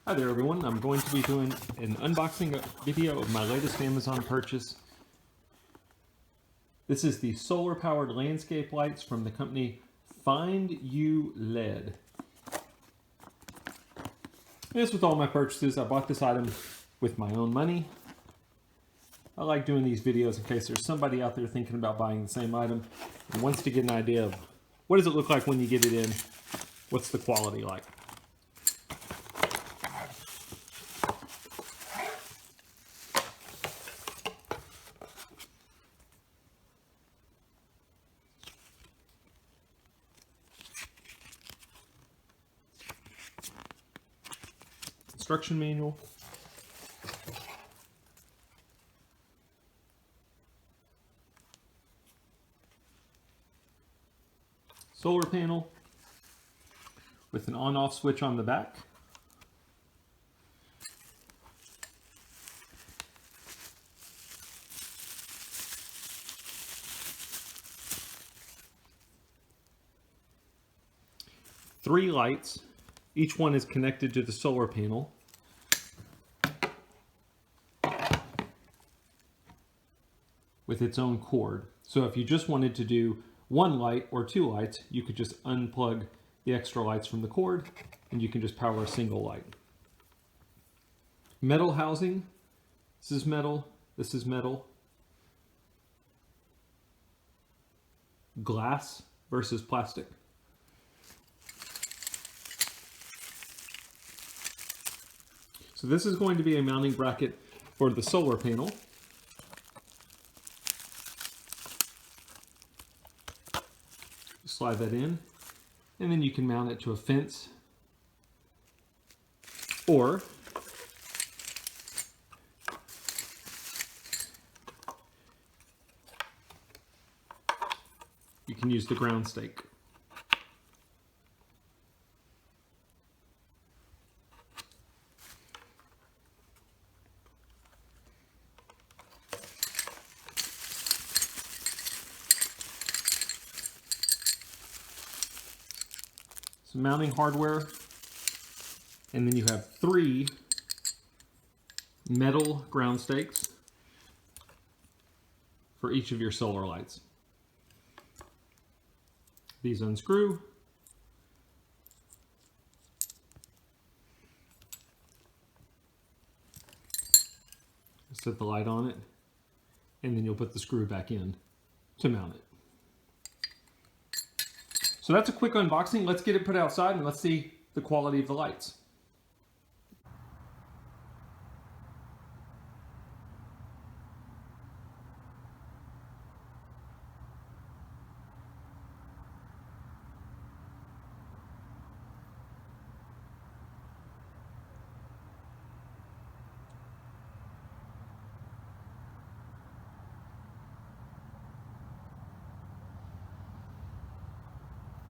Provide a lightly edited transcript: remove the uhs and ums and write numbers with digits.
Hi there everyone, I'm going to be doing an unboxing video of my latest Amazon purchase. This is the solar powered landscape lights from the company FINDYOULED. As with all my purchases, I bought this item with my own money. I like doing these videos in case there's somebody out there thinking about buying the same item and wants to get an idea of what does it look like when you get it in, what's the quality like. Instruction manual. Solar panel with an on-off switch on the back. Three lights. Each one is connected to the solar panel. With its own cord. So if you just wanted to do one light or two lights, you could just unplug the extra lights from the cord and you can just power a single light. Metal housing. This is metal. This is metal. Glass versus plastic. So this is going to be a mounting bracket for the solar panel. Slide that in, and then you can mount it to a fence, or you can use the ground stake. Mounting hardware, and then you have three metal ground stakes for each of your solar lights. These unscrew. Set the light on it, and then you'll put the screw back in to mount it. So that's a quick unboxing. Let's get it put outside and let's see the quality of the lights.